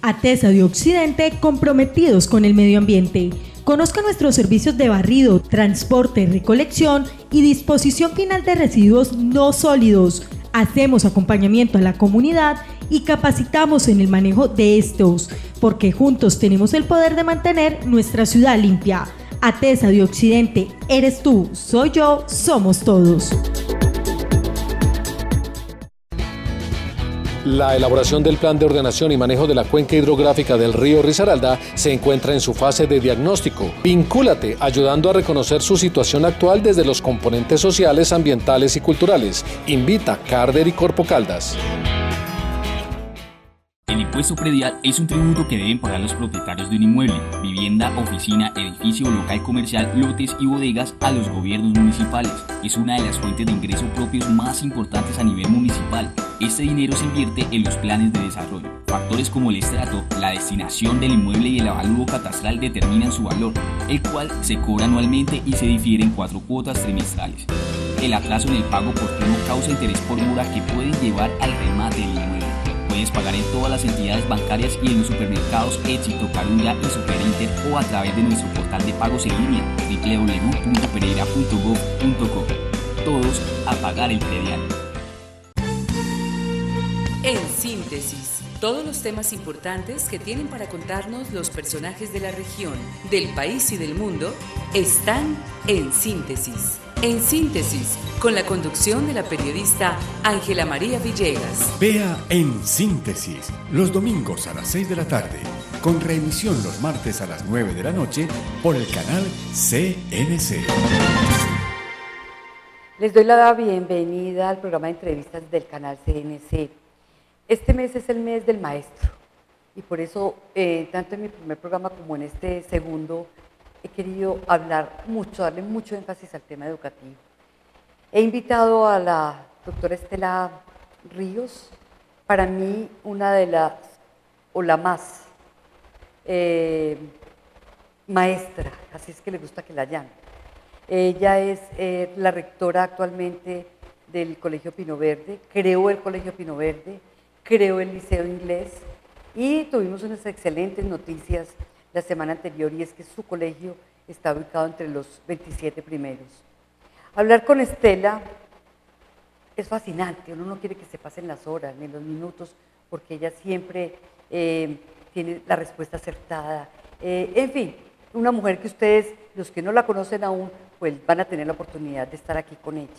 Atesa de Occidente, comprometidos con el medio ambiente. Conozca nuestros servicios de barrido, transporte, recolección y disposición final de residuos no sólidos. Hacemos acompañamiento a la comunidad y capacitamos en el manejo de estos, porque juntos tenemos el poder de mantener nuestra ciudad limpia. Atesa de Occidente, eres tú, soy yo, somos todos. La elaboración del plan de ordenación y manejo de la cuenca hidrográfica del río Risaralda se encuentra en su fase de diagnóstico. Vincúlate ayudando a reconocer su situación actual desde los componentes sociales, ambientales y culturales. Invita Carder y Corpo Caldas. El impuesto predial es un tributo que deben pagar los propietarios de un inmueble, vivienda, oficina, edificio o local comercial, lotes y bodegas a los gobiernos municipales. Es una de las fuentes de ingreso propios más importantes a nivel municipal. Este dinero se invierte en los planes de desarrollo. Factores como el estrato, la destinación del inmueble y el avalúo catastral determinan su valor, el cual se cobra anualmente y se difiere en 4 cuotas trimestrales. El atraso en el pago oportuno causa interés por mora que puede llevar al remate del inmueble. Puedes pagar en todas las entidades bancarias y en los supermercados Éxito, Carulla y Superinter o a través de nuestro portal de pagos en línea www.pereira.gov.co. Todos a pagar el predial. En síntesis, todos los temas importantes que tienen para contarnos los personajes de la región, del país y del mundo están en síntesis. En síntesis, con la conducción de la periodista Ángela María Villegas. Vea En Síntesis los domingos a las 6 de la tarde, con reemisión los martes a las 9 de la noche por el canal CNC. Les doy la bienvenida al programa de entrevistas del canal CNC. Este mes es el mes del maestro y por eso, tanto en mi primer programa como en este segundo, he querido hablar mucho, darle mucho énfasis al tema educativo. He invitado a la doctora Estela Ríos, para mí una de las, o la más maestra, así es que le gusta que la llamen. Ella es la rectora actualmente del Colegio Pino Verde, creó el Colegio Pino Verde, creó el Liceo Inglés y tuvimos unas excelentes noticias la semana anterior y es que su colegio está ubicado entre los 27 primeros. Hablar con Estela es fascinante, uno no quiere que se pasen las horas ni los minutos porque ella siempre tiene la respuesta acertada. En fin, una mujer que ustedes, los que no la conocen aún, pues van a tener la oportunidad de estar aquí con ella.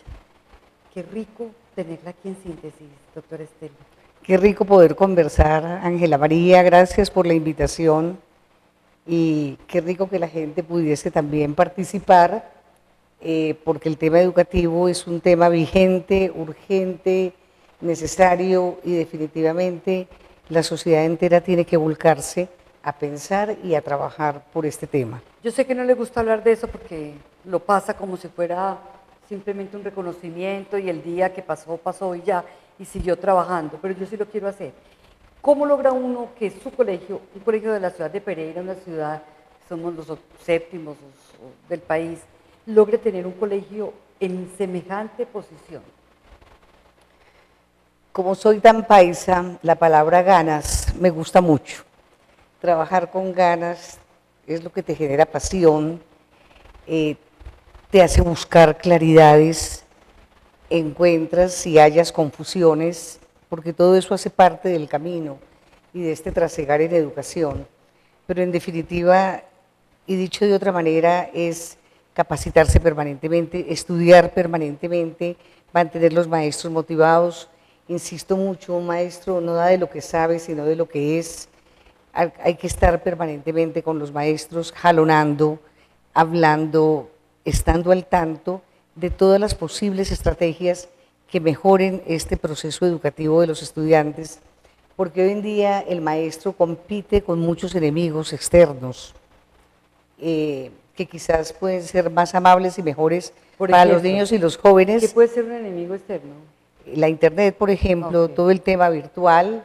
Qué rico tenerla aquí en síntesis, doctora Estela. Qué rico poder conversar, Ángela María, gracias por la invitación. Y qué rico que la gente pudiese también participar, porque el tema educativo es un tema vigente, urgente, necesario y definitivamente la sociedad entera tiene que volcarse a pensar y a trabajar por este tema. Yo sé que no le gusta hablar de eso porque lo pasa como si fuera simplemente un reconocimiento y el día que pasó, pasó y ya, y siguió trabajando, pero yo sí lo quiero hacer. ¿Cómo logra uno que su colegio, un colegio de la ciudad de Pereira, una ciudad, somos los séptimos del país, logre tener un colegio en semejante posición? Como soy tan paisa, la palabra ganas me gusta mucho. Trabajar con ganas es lo que te genera pasión, te hace buscar claridades, encuentras y hallas confusiones, porque todo eso hace parte del camino y de este trasegar en educación. Pero en definitiva, y dicho de otra manera, es capacitarse permanentemente, estudiar permanentemente, mantener los maestros motivados. Insisto mucho, un maestro no da de lo que sabe, sino de lo que es. Hay que estar permanentemente con los maestros, jalonando, hablando, estando al tanto de todas las posibles estrategias que mejoren este proceso educativo de los estudiantes, porque hoy en día el maestro compite con muchos enemigos externos, que quizás pueden ser más amables y mejores para los niños y los jóvenes. ¿Qué puede ser un enemigo externo? La internet, por ejemplo, todo el tema virtual,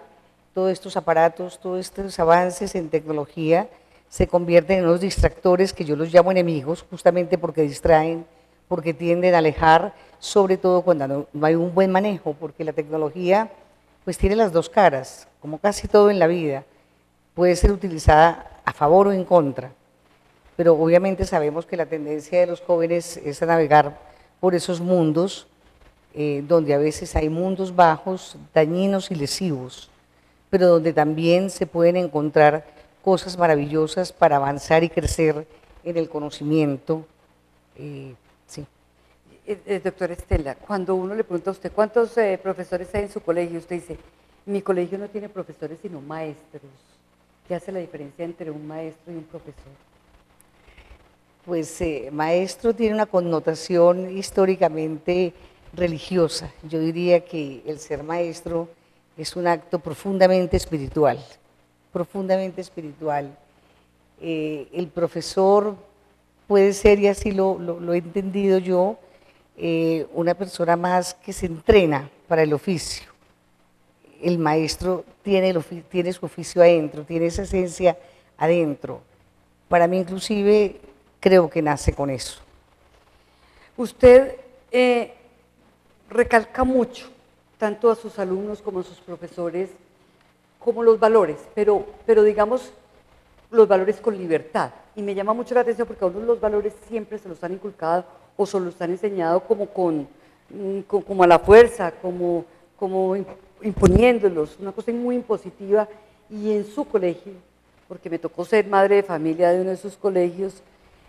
todos estos aparatos, todos estos avances en tecnología se convierten en unos distractores que yo los llamo enemigos, justamente porque distraen, porque tienden a alejar, sobre todo cuando no hay un buen manejo, porque la tecnología pues tiene las dos caras, como casi todo en la vida. puede ser utilizada a favor o en contra, pero obviamente sabemos que la tendencia de los jóvenes es a navegar por esos mundos donde a veces hay mundos bajos, dañinos y lesivos, pero donde también se pueden encontrar cosas maravillosas para avanzar y crecer en el conocimiento. Sí. Doctora Estela, cuando uno le pregunta a usted cuántos profesores hay en su colegio, usted dice, mi colegio no tiene profesores sino maestros. ¿Qué hace la diferencia entre un maestro y un profesor? Pues maestro tiene una connotación históricamente religiosa. Yo diría que el ser maestro es un acto profundamente espiritual, profundamente espiritual. El profesor puede ser, y así lo he entendido yo, una persona más que se entrena para el oficio. El maestro tiene su oficio adentro, tiene esa esencia adentro. Para mí inclusive creo que nace con eso. Usted recalca mucho, tanto a sus alumnos como a sus profesores, como los valores, pero digamos los valores con libertad. Y me llama mucho la atención porque a uno los valores siempre se los han inculcado o se los han enseñado como a la fuerza, como imponiéndolos, una cosa muy impositiva. Y en su colegio, porque me tocó ser madre de familia de uno de sus colegios,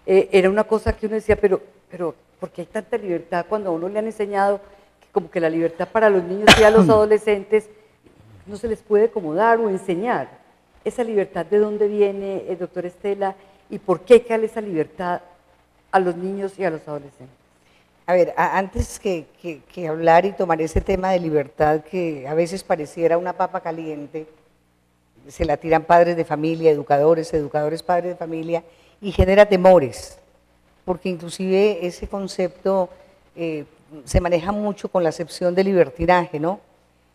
era una cosa que uno decía, pero ¿por qué hay tanta libertad cuando a uno le han enseñado que como que la libertad para los niños y a los adolescentes no se les puede como dar o enseñar? ¿Esa libertad de dónde viene, doctora Estela, y por qué hay que darle esa libertad a los niños y a los adolescentes? A ver, antes que hablar y tomar ese tema de libertad que a veces pareciera una papa caliente, se la tiran padres de familia, educadores, padres de familia, y genera temores, porque inclusive ese concepto se maneja mucho con la acepción de libertinaje, ¿no?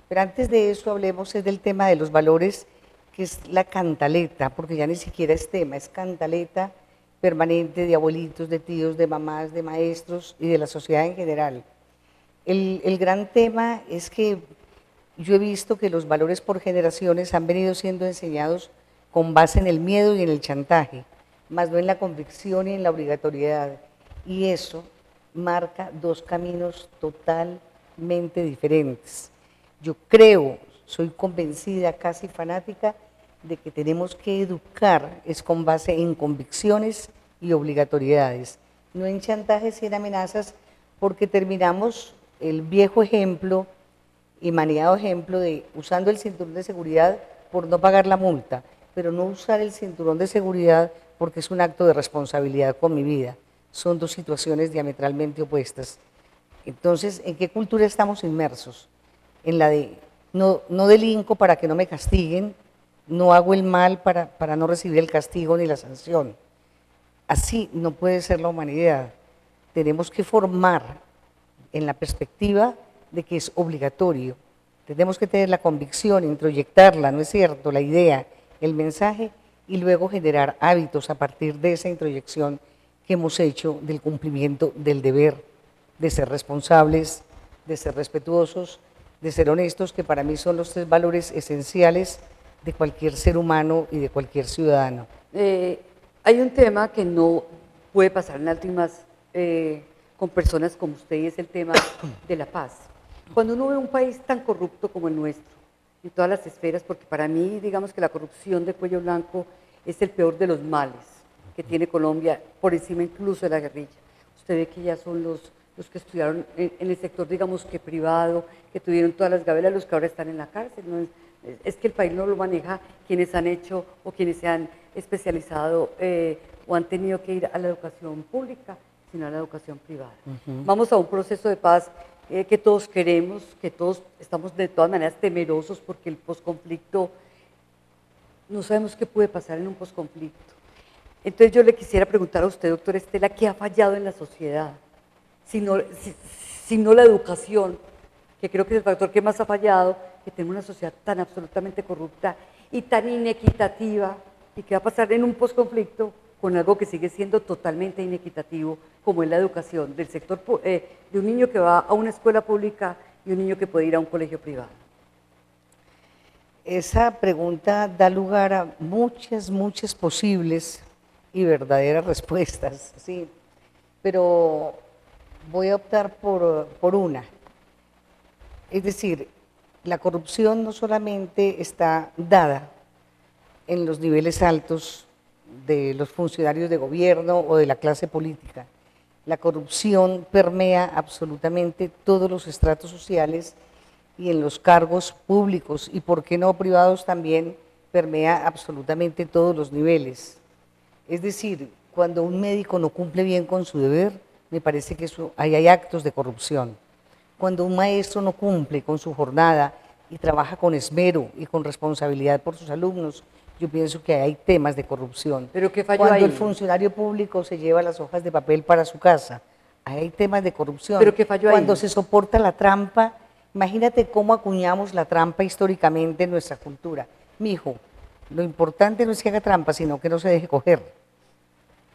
Pero antes de eso hablemos del tema de los valores, que es la cantaleta, porque ya ni siquiera es tema, es cantaleta permanente de abuelitos, de tíos, de mamás, de maestros y de la sociedad en general. El gran tema es que yo he visto que los valores por generaciones han venido siendo enseñados con base en el miedo y en el chantaje, más no en la convicción y en la obligatoriedad. Y eso marca dos caminos totalmente diferentes. Yo creo, soy convencida, casi fanática, de que tenemos que educar es con base en convicciones y obligatoriedades, no en chantajes y en amenazas, porque terminamos el viejo ejemplo y maniado ejemplo de usando el cinturón de seguridad por no pagar la multa, pero no usar el cinturón de seguridad porque es un acto de responsabilidad con mi vida. Son dos situaciones diametralmente opuestas. Entonces, ¿en qué cultura estamos inmersos? En la de no delinco para que no me castiguen, no hago el mal para no recibir el castigo ni la sanción. Así no puede ser la humanidad. Tenemos que formar en la perspectiva de que es obligatorio. Tenemos que tener la convicción, introyectarla, ¿no es cierto?, la idea, el mensaje, y luego generar hábitos a partir de esa introyección que hemos hecho del cumplimiento del deber, de ser responsables, de ser respetuosos, de ser honestos, que para mí son los tres valores esenciales de cualquier ser humano y de cualquier ciudadano. Hay un tema que no puede pasar en alto y más con personas como usted, y es el tema de la paz. Cuando uno ve un país tan corrupto como el nuestro, en todas las esferas, porque para mí, digamos que la corrupción de cuello blanco es el peor de los males que tiene Colombia, por encima incluso de la guerrilla. Usted ve que ya son los que estudiaron en el sector, digamos que privado, que tuvieron todas las gabelas, los que ahora están en la cárcel. ¿No? Es que el país no lo maneja quienes han hecho o quienes se han especializado o han tenido que ir a la educación pública, sino a la educación privada. Vamos a un proceso de paz que todos queremos, que todos estamos de todas maneras temerosos porque el posconflicto, no sabemos qué puede pasar en un posconflicto. Entonces yo le quisiera preguntar a usted, doctora Estela, ¿qué ha fallado en la sociedad? Si no la educación, que creo que es el factor que más ha fallado, que tenemos una sociedad tan absolutamente corrupta y tan inequitativa, y que va a pasar en un posconflicto con algo que sigue siendo totalmente inequitativo, como es la educación del sector de un niño que va a una escuela pública y un niño que puede ir a un colegio privado. Esa pregunta da lugar a muchas posibles y verdaderas respuestas, sí, pero voy a optar por una. Es decir, la corrupción no solamente está dada en los niveles altos de los funcionarios de gobierno o de la clase política. La corrupción permea absolutamente todos los estratos sociales y en los cargos públicos y, por qué no, privados también, permea absolutamente todos los niveles. Es decir, cuando un médico no cumple bien con su deber, me parece que hay actos de corrupción. Cuando un maestro no cumple con su jornada y trabaja con esmero y con responsabilidad por sus alumnos, yo pienso que hay temas de corrupción. ¿Pero qué falló Cuando ahí? el funcionario público se lleva las hojas de papel para su casa, hay temas de corrupción. ¿Pero qué falló ahí? Cuando se soporta la trampa, imagínate cómo acuñamos la trampa históricamente en nuestra cultura. Mijo, lo importante no es que haga trampa, sino que no se deje coger.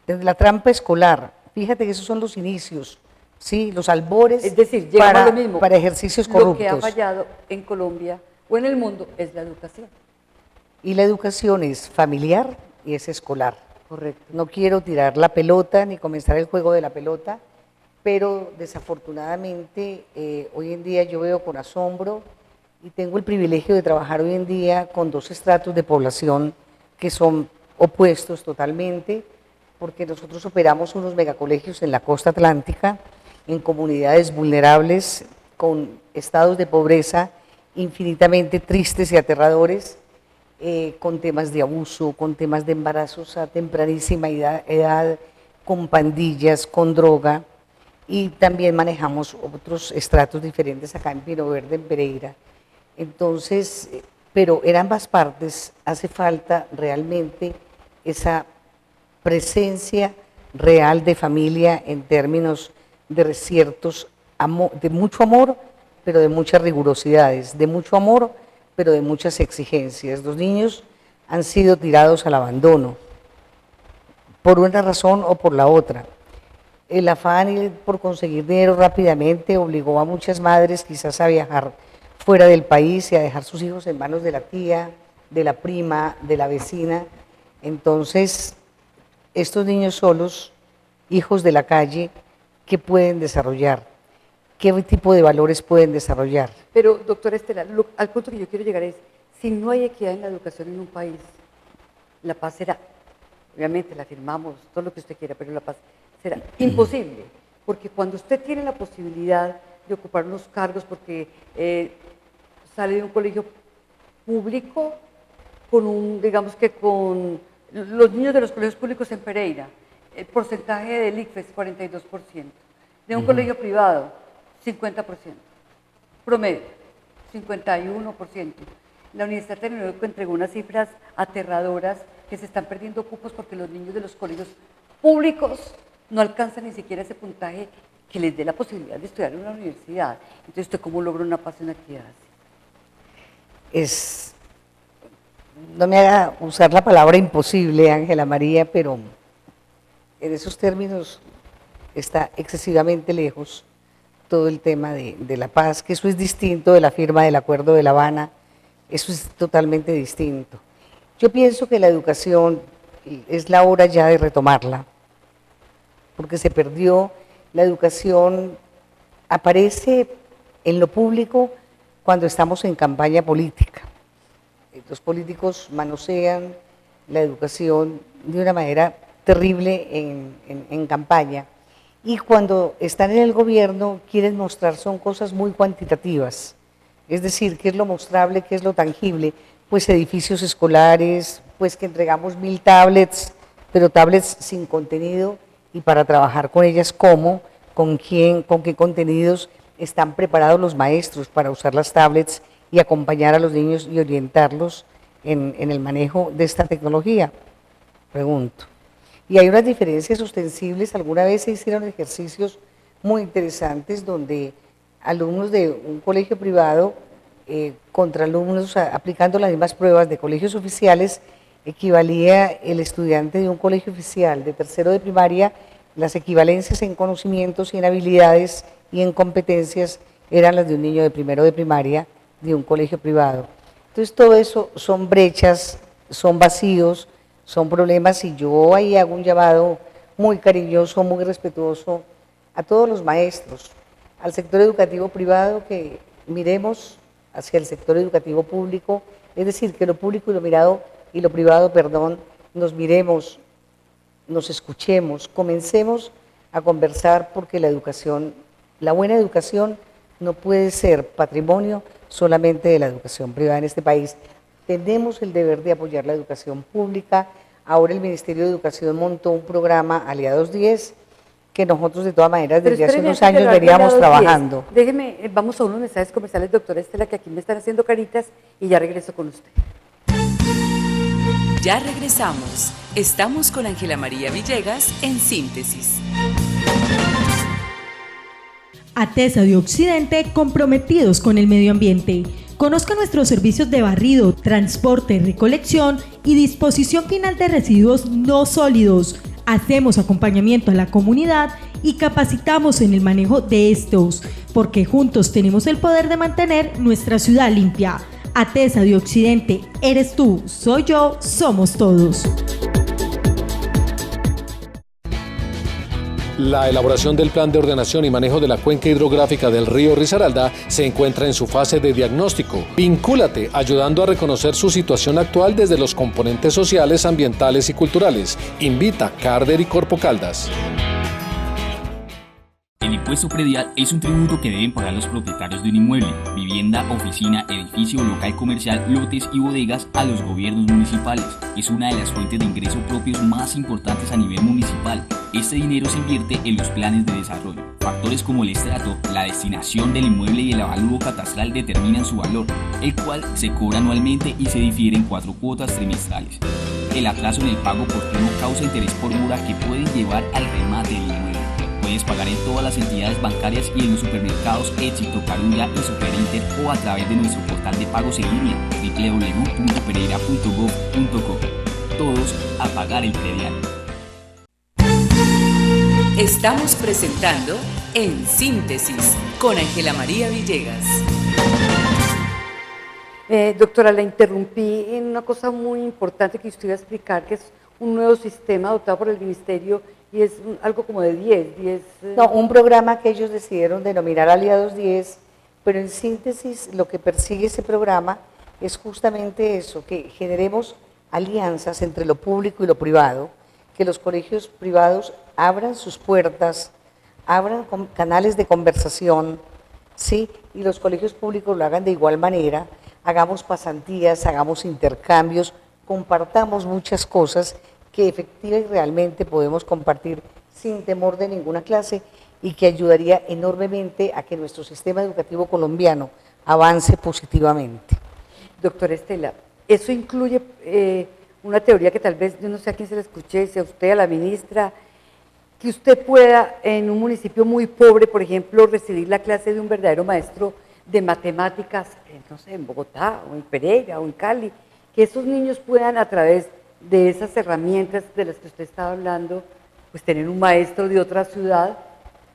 Desde la trampa escolar, fíjate que esos son los inicios, ¿sí? Los albores, Es decir, llegamos a lo mismo. para ejercicios corruptos. Lo que ha fallado en Colombia o en el mundo es la educación. Y la educación es familiar y es escolar. Correcto. No quiero tirar la pelota ni comenzar el juego de la pelota, pero desafortunadamente hoy en día yo veo con asombro y tengo el privilegio de trabajar hoy en día con dos estratos de población que son opuestos totalmente, porque nosotros operamos unos megacolegios en la costa atlántica, en comunidades vulnerables, con estados de pobreza infinitamente tristes y aterradores, con temas de abuso, con temas de embarazos a tempranísima edad, con pandillas, con droga, y también manejamos otros estratos diferentes acá en Pino Verde, en Pereira. Entonces, pero en ambas partes hace falta realmente esa presencia real de familia en términos de ciertos de mucho amor, pero de muchas rigurosidades, de mucho amor, pero de muchas exigencias. Los niños han sido tirados al abandono, por una razón o por la otra. El afán por conseguir dinero rápidamente obligó a muchas madres quizás a viajar fuera del país y a dejar sus hijos en manos de la tía, de la prima, de la vecina. Entonces, estos niños solos, hijos de la calle, ¿qué pueden desarrollar? ¿Qué tipo de valores pueden desarrollar? Pero, doctora Estela, al punto que yo quiero llegar es, si no hay equidad en la educación en un país, la paz será, obviamente la firmamos, todo lo que usted quiera, pero la paz será imposible, porque cuando usted tiene la posibilidad de ocupar unos cargos porque sale de un colegio público con digamos que con los niños de los colegios públicos en Pereira, el porcentaje del ICFES 42%, de un colegio privado 50%, promedio 51%. La Universidad Tecnológica entregó unas cifras aterradoras que se están perdiendo cupos porque los niños de los colegios públicos no alcanzan ni siquiera ese puntaje que les dé la posibilidad de estudiar en una universidad. Entonces, ¿usted cómo logra una paz y una equidad así? No me haga usar la palabra imposible, Ángela María, pero en esos términos está excesivamente lejos todo el tema de la paz, que eso es distinto de la firma del Acuerdo de La Habana, eso es totalmente distinto. Yo pienso que la educación es la hora ya de retomarla, porque se perdió. La educación aparece en lo público cuando estamos en campaña política. Los políticos manosean la educación de una manera terrible en campaña, y cuando están en el gobierno quieren mostrar, son cosas muy cuantitativas, es decir, qué es lo mostrable, qué es lo tangible, pues edificios escolares, pues que entregamos 1000 tablets, pero tablets sin contenido, y para trabajar con ellas, ¿cómo? ¿Con quién? ¿Con qué contenidos están preparados los maestros para usar las tablets y acompañar a los niños y orientarlos en el manejo de esta tecnología? Pregunto. Y hay unas diferencias ostensibles. Alguna vez se hicieron ejercicios muy interesantes donde alumnos de un colegio privado contra alumnos aplicando las mismas pruebas de colegios oficiales, equivalía el estudiante de un colegio oficial de tercero de primaria, las equivalencias en conocimientos y en habilidades y en competencias eran las de un niño de primero de primaria de un colegio privado. Entonces todo eso son brechas, son vacíos, son problemas y yo ahí hago un llamado muy cariñoso, muy respetuoso a todos los maestros, al sector educativo privado, que miremos hacia el sector educativo público, es decir, que lo público y lo privado, perdón, nos miremos, nos escuchemos, comencemos a conversar, porque la educación, la buena educación no puede ser patrimonio solamente de la educación privada en este país. Tenemos el deber de apoyar la educación pública. Ahora el Ministerio de Educación montó un programa Aliados 10, que nosotros de todas maneras desde hace unos años veníamos trabajando. Déjeme, vamos a unos mensajes comerciales, doctora Estela, que aquí me están haciendo caritas, y ya regreso con usted. Ya regresamos. Estamos con Ángela María Villegas en Síntesis. ATESA de Occidente, comprometidos con el medio ambiente. Conozca nuestros servicios de barrido, transporte, recolección y disposición final de residuos no sólidos. Hacemos acompañamiento a la comunidad y capacitamos en el manejo de estos, porque juntos tenemos el poder de mantener nuestra ciudad limpia. ATESA de Occidente, eres tú, soy yo, somos todos. La elaboración del plan de ordenación y manejo de la cuenca hidrográfica del río Risaralda se encuentra en su fase de diagnóstico. Vincúlate ayudando a reconocer su situación actual desde los componentes sociales, ambientales y culturales. Invita Carder y Corpo Caldas. El impuesto predial es un tributo que deben pagar los propietarios de un inmueble, vivienda, oficina, edificio, local comercial, lotes y bodegas a los gobiernos municipales. Es una de las fuentes de ingreso propios más importantes a nivel municipal. Este dinero se invierte en los planes de desarrollo. Factores como el estrato, la destinación del inmueble y el avalúo catastral determinan su valor, el cual se cobra anualmente y se difiere en 4 cuotas trimestrales. El atraso en el pago oportuno causa interés por mora que pueden llevar al remate del inmueble. Puedes pagar en todas las entidades bancarias y en los supermercados Éxito, Carulla y Superinter, o a través de nuestro portal de pagos en línea www.pereira.gov.co. Todos a pagar el predial. Estamos presentando En Síntesis con Ángela María Villegas. Doctora, la interrumpí en una cosa muy importante que usted iba a explicar, que es un nuevo sistema adoptado por el Ministerio, y es algo como de 10. No, un programa que ellos decidieron denominar Aliados 10, pero en síntesis lo que persigue ese programa es justamente eso, que generemos alianzas entre lo público y lo privado, que los colegios privados abran sus puertas, abran canales de conversación, ¿sí? Y los colegios públicos lo hagan de igual manera, hagamos pasantías, hagamos intercambios, compartamos muchas cosas que efectivamente y realmente podemos compartir sin temor de ninguna clase, y que ayudaría enormemente a que nuestro sistema educativo colombiano avance positivamente. Doctora Estela, eso incluye una teoría que tal vez, yo no sé a quién se la escuché, si a usted, a la ministra, que usted pueda en un municipio muy pobre, por ejemplo, recibir la clase de un verdadero maestro de matemáticas, no sé, en Bogotá, o en Pereira, o en Cali, que esos niños puedan, a través de esas herramientas de las que usted estaba hablando, pues tener un maestro de otra ciudad,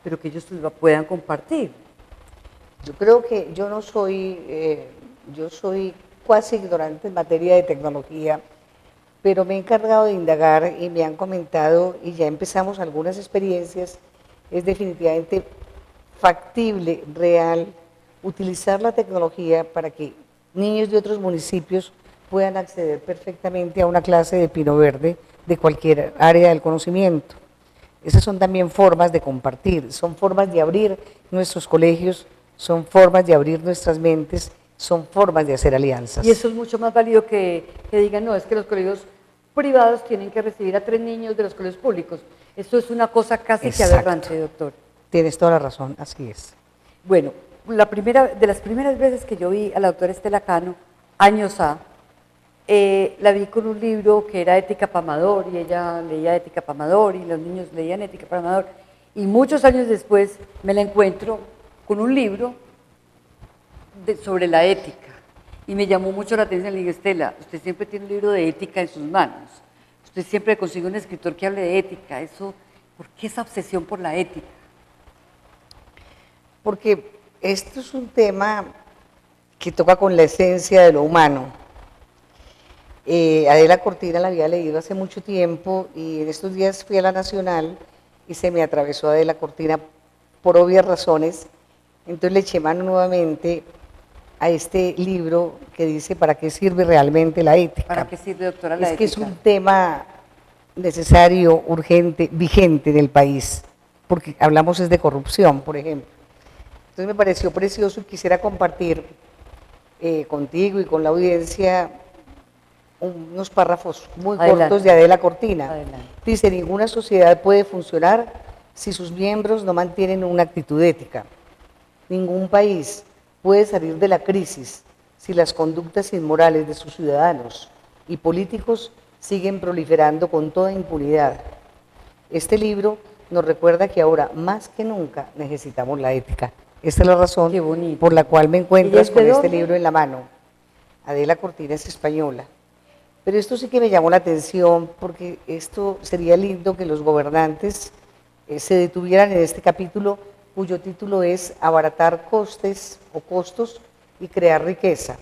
pero que ellos lo puedan compartir. Yo creo que yo no soy, yo soy cuasi ignorante en materia de tecnología, pero me he encargado de indagar y me han comentado, y ya empezamos algunas experiencias, es definitivamente factible, real, utilizar la tecnología para que niños de otros municipios puedan acceder perfectamente a una clase de Pino Verde de cualquier área del conocimiento. Esas son también formas de compartir, son formas de abrir nuestros colegios, son formas de abrir nuestras mentes, son formas de hacer alianzas. Y eso es mucho más válido que digan, no, es que los colegios privados tienen que recibir a 3 niños de los colegios públicos. Eso es una cosa casi que aberrante, doctor. Tienes toda la razón, así es. Bueno, de las primeras veces que yo vi a la doctora Estela Cano, años la vi con un libro que era Ética para Amador, y ella leía Ética para Amador, y los niños leían Ética para Amador, y muchos años después me la encuentro con un libro sobre la ética, y me llamó mucho la atención. Le dije, Estela, usted siempre tiene un libro de ética en sus manos, usted siempre consigue un escritor que hable de ética, ¿por qué esa obsesión por la ética? Porque esto es un tema que toca con la esencia de lo humano. Adela Cortina la había leído hace mucho tiempo y en estos días fui a la Nacional y se me atravesó Adela Cortina por obvias razones, entonces le eché mano nuevamente a este libro que dice ¿para qué sirve realmente la ética? ¿Para qué sirve, doctora, la ética? Es que es un tema necesario, urgente, vigente en el país, porque hablamos es de corrupción, por ejemplo. Entonces me pareció precioso y quisiera compartir contigo y con la audiencia unos párrafos muy cortos de Adela Cortina. Adelante. Dice, ninguna sociedad puede funcionar si sus miembros no mantienen una actitud ética. Ningún país puede salir de la crisis si las conductas inmorales de sus ciudadanos y políticos siguen proliferando con toda impunidad. Este libro nos recuerda que ahora más que nunca necesitamos la ética. Esta es la razón por la cual me encuentras con este libro en la mano. Adela Cortina es española. Pero esto sí que me llamó la atención porque esto sería lindo que los gobernantes se detuvieran en este capítulo cuyo título es Abaratar costes o costos y crear riqueza.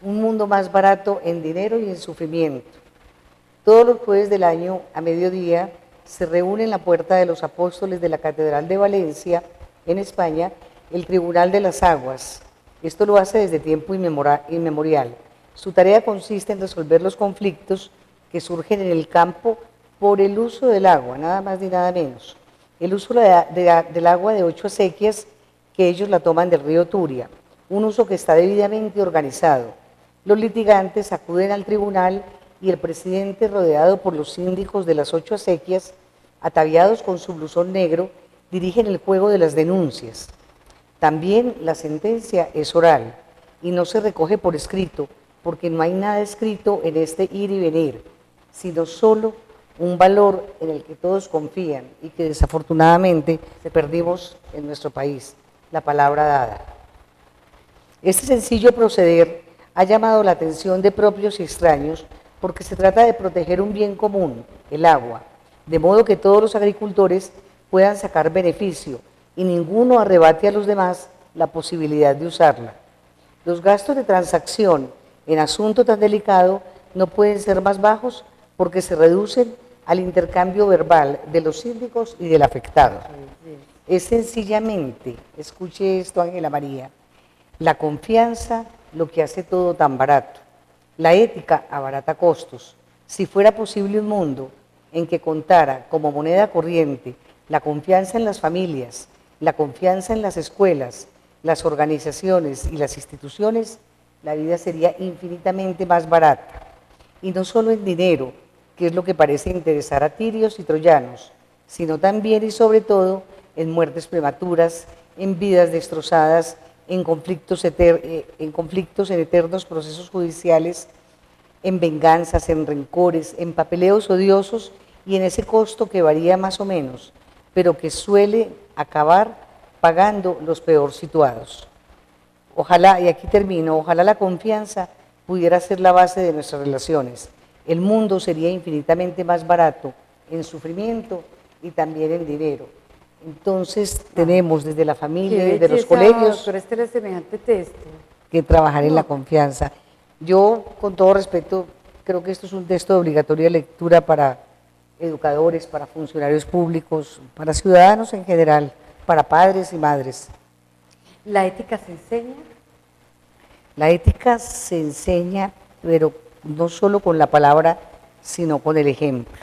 Un mundo más barato en dinero y en sufrimiento. Todos los jueves del año a mediodía se reúne en la Puerta de los Apóstoles de la Catedral de Valencia, en España, el Tribunal de las Aguas. Esto lo hace desde tiempo inmemorial. Su tarea consiste en resolver los conflictos que surgen en el campo por el uso del agua, nada más ni nada menos. El uso del agua de 8 acequias que ellos la toman del río Turia, un uso que está debidamente organizado. Los litigantes acuden al tribunal y el presidente, rodeado por los síndicos de las 8 acequias, ataviados con su blusón negro, dirigen el juego de las denuncias. También la sentencia es oral y no se recoge por escrito, porque no hay nada escrito en este ir y venir, sino solo un valor en el que todos confían y que desafortunadamente perdimos en nuestro país, la palabra dada. Este sencillo proceder ha llamado la atención de propios y extraños porque se trata de proteger un bien común, el agua, de modo que todos los agricultores puedan sacar beneficio y ninguno arrebate a los demás la posibilidad de usarla. Los gastos de transacción en asunto tan delicado no pueden ser más bajos porque se reducen al intercambio verbal de los síndicos y del afectado. Es sencillamente, escuche esto Ángela María, la confianza lo que hace todo tan barato. La ética abarata costos. Si fuera posible un mundo en que contara como moneda corriente la confianza en las familias, la confianza en las escuelas, las organizaciones y las instituciones, la vida sería infinitamente más barata. Y no solo en dinero, que es lo que parece interesar a tirios y troyanos, sino también y sobre todo en muertes prematuras, en vidas destrozadas, en conflictos en eternos procesos judiciales, en venganzas, en rencores, en papeleos odiosos y en ese costo que varía más o menos, pero que suele acabar pagando los peor situados. Ojalá, y aquí termino, ojalá la confianza pudiera ser la base de nuestras relaciones. El mundo sería infinitamente más barato en sufrimiento y también en dinero. Entonces tenemos desde la familia, desde los colegios, semejante texto, que trabajar en la confianza. Yo, con todo respeto, creo que esto es un texto de obligatoria lectura para educadores, para funcionarios públicos, para ciudadanos en general, para padres y madres. ¿La ética se enseña? La ética se enseña, pero no solo con la palabra, sino con el ejemplo,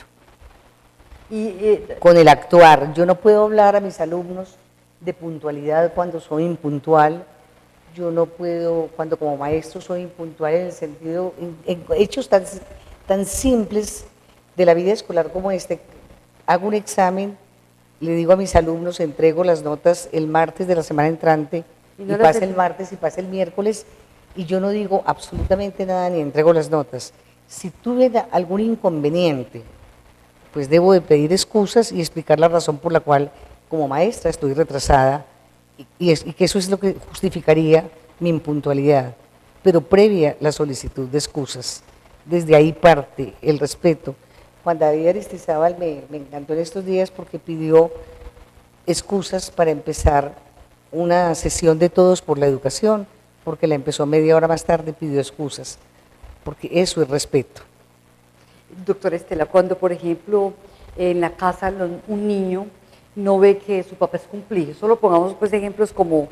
con el actuar. Yo no puedo hablar a mis alumnos de puntualidad cuando soy impuntual. Yo no puedo, cuando como maestro soy impuntual en el sentido, en hechos tan simples de la vida escolar como este. Hago un examen, le digo a mis alumnos, entrego las notas el martes de la semana entrante, y pasa el martes y pasa el miércoles, y yo no digo absolutamente nada ni entrego las notas. Si tuve algún inconveniente, pues debo de pedir excusas y explicar la razón por la cual como maestra estoy retrasada, y que eso es lo que justificaría mi impuntualidad, pero previa la solicitud de excusas. Desde ahí parte el respeto. Juan David Aristizábal me encantó en estos días porque pidió excusas para empezar una sesión de Todos por la Educación, porque la empezó media hora más tarde y pidió excusas, porque eso es respeto. Doctora Estela, cuando por ejemplo en la casa un niño no ve que su papá es cumplido, solo pongamos pues ejemplos como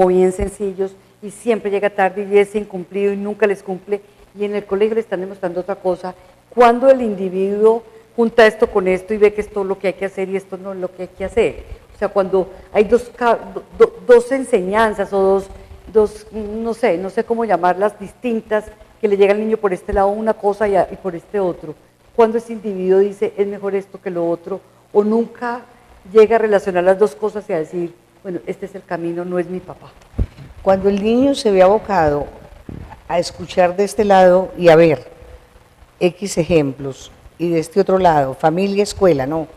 bien sencillos, y siempre llega tarde y es incumplido y nunca les cumple, y en el colegio le están demostrando otra cosa, cuando el individuo junta esto con esto y ve que esto es lo que hay que hacer y esto no es lo que hay que hacer. O sea, cuando hay dos enseñanzas o dos no sé cómo llamarlas, distintas, que le llega al niño por este lado una cosa y por este otro. Cuando ese individuo dice, es mejor esto que lo otro, o nunca llega a relacionar las dos cosas y a decir, bueno, este es el camino, no es mi papá. Cuando el niño se ve abocado a escuchar de este lado y a ver X ejemplos, y de este otro lado, familia, escuela, no,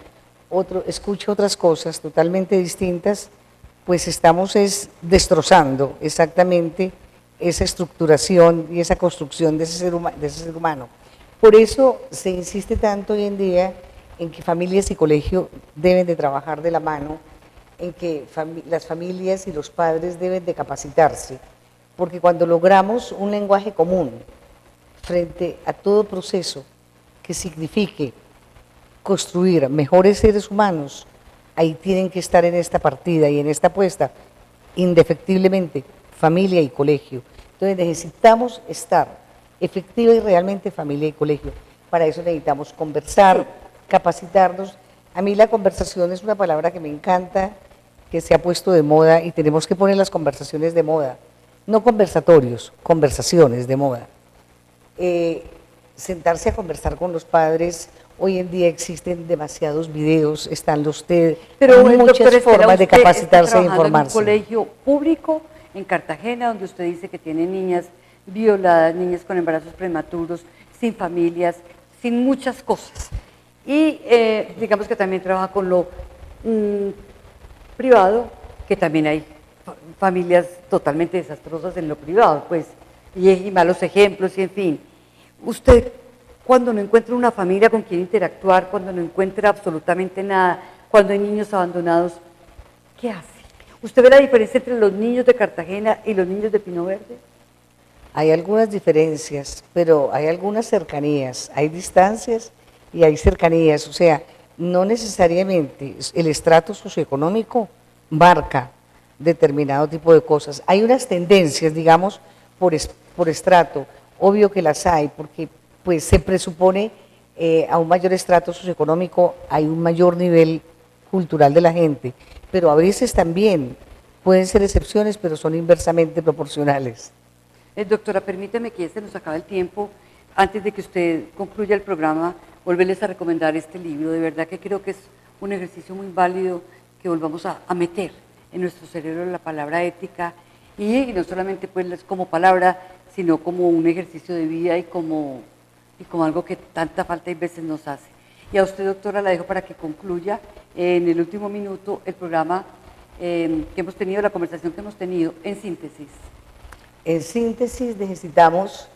escucha otras cosas totalmente distintas, pues estamos destrozando exactamente esa estructuración y esa construcción de ese ser humano. Por eso se insiste tanto hoy en día en que familias y colegio deben de trabajar de la mano, en que las familias y los padres deben de capacitarse, porque cuando logramos un lenguaje común frente a todo proceso que signifique construir mejores seres humanos, ahí tienen que estar en esta partida y en esta apuesta, indefectiblemente, familia y colegio. Entonces necesitamos estar efectiva y realmente familia y colegio. Para eso necesitamos conversar, capacitarnos. A mí la conversación es una palabra que me encanta, que se ha puesto de moda y tenemos que poner las conversaciones de moda. No conversatorios, conversaciones de moda. Sentarse a conversar con los padres. Hoy en día existen demasiados videos, están los TED, pero hay muchas formas de capacitarse e informarse. En un colegio público en Cartagena, donde usted dice que tiene niñas violadas, niñas con embarazos prematuros, sin familias, sin muchas cosas. Y digamos que también trabaja con lo privado, que también hay familias totalmente desastrosas en lo privado, pues, y malos ejemplos, y en fin. Usted, cuando no encuentra una familia con quien interactuar, cuando no encuentra absolutamente nada, cuando hay niños abandonados, ¿qué hace? ¿Usted ve la diferencia entre los niños de Cartagena y los niños de Pino Verde? Hay algunas diferencias, pero hay algunas cercanías, hay distancias y hay cercanías, o sea, no necesariamente el estrato socioeconómico marca determinado tipo de cosas. Hay unas tendencias, digamos, por estrato, obvio que las hay, porque pues se presupone a un mayor estrato socioeconómico hay un mayor nivel cultural de la gente, pero a veces también pueden ser excepciones, pero son inversamente proporcionales. Doctora, permítame que ya se nos acaba el tiempo. Antes de que usted concluya el programa, volverles a recomendar este libro. De verdad que creo que es un ejercicio muy válido que volvamos a meter en nuestro cerebro la palabra ética, y no solamente pues como palabra, sino como un ejercicio de vida y como algo que tanta falta a veces nos hace. Y a usted, doctora, la dejo para que concluya en el último minuto el programa que hemos tenido, la conversación que hemos tenido, en síntesis. En síntesis, necesitamos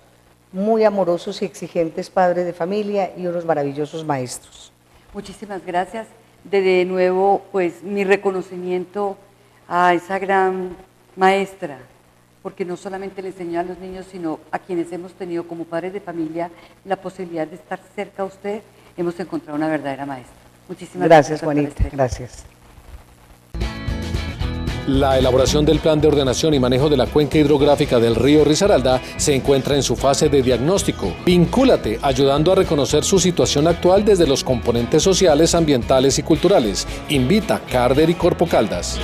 muy amorosos y exigentes padres de familia y unos maravillosos maestros. Muchísimas gracias. De nuevo, pues mi reconocimiento a esa gran maestra, porque no solamente le enseñó a los niños, sino a quienes hemos tenido como padres de familia la posibilidad de estar cerca a usted, hemos encontrado una verdadera maestra. Muchísimas gracias. Gracias, Juanita. Gracias. La elaboración del plan de ordenación y manejo de la cuenca hidrográfica del río Risaralda se encuentra en su fase de diagnóstico. Vincúlate ayudando a reconocer su situación actual desde los componentes sociales, ambientales y culturales. Invita Carder y Corpo Caldas.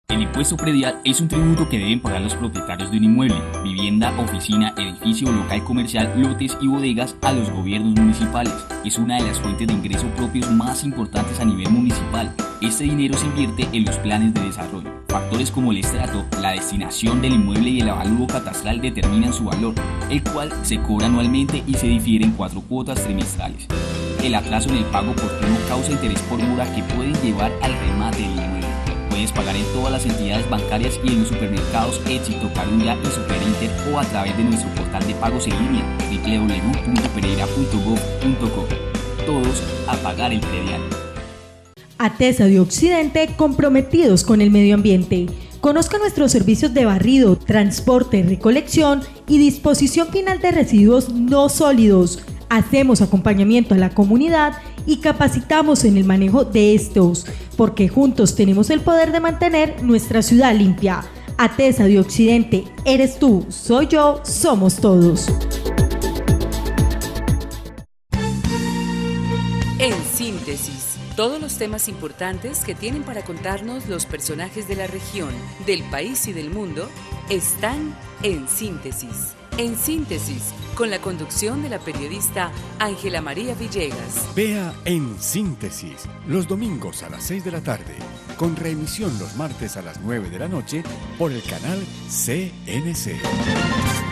El impuesto predial es un tributo que deben pagar los propietarios de un inmueble, vivienda, oficina, edificio, local comercial, lotes y bodegas a los gobiernos municipales. Es una de las fuentes de ingreso propios más importantes a nivel municipal. Este dinero se invierte en los planes de desarrollo. Factores como el estrato, la destinación del inmueble y el avalúo catastral determinan su valor, el cual se cobra anualmente y se difiere en 4 cuotas trimestrales. El atraso en el pago oportuno causa interés por mora que pueden llevar al remate del inmueble. Puedes pagar en todas las entidades bancarias y en los supermercados Éxito, Carulla y Superinter, o a través de nuestro portal de pagos en línea www.pereira.gov.co. Todos a pagar el predial. ATESA de Occidente, comprometidos con el medio ambiente. Conozca nuestros servicios de barrido, transporte, recolección y disposición final de residuos no sólidos. Hacemos acompañamiento a la comunidad y capacitamos en el manejo de estos, porque juntos tenemos el poder de mantener nuestra ciudad limpia. ATESA de Occidente, eres tú, soy yo, somos todos. En síntesis, todos los temas importantes que tienen para contarnos los personajes de la región, del país y del mundo están en síntesis. En síntesis, con la conducción de la periodista Ángela María Villegas. Vea En Síntesis los domingos a las 6 de la tarde, con reemisión los martes a las 9 de la noche por el canal CNC.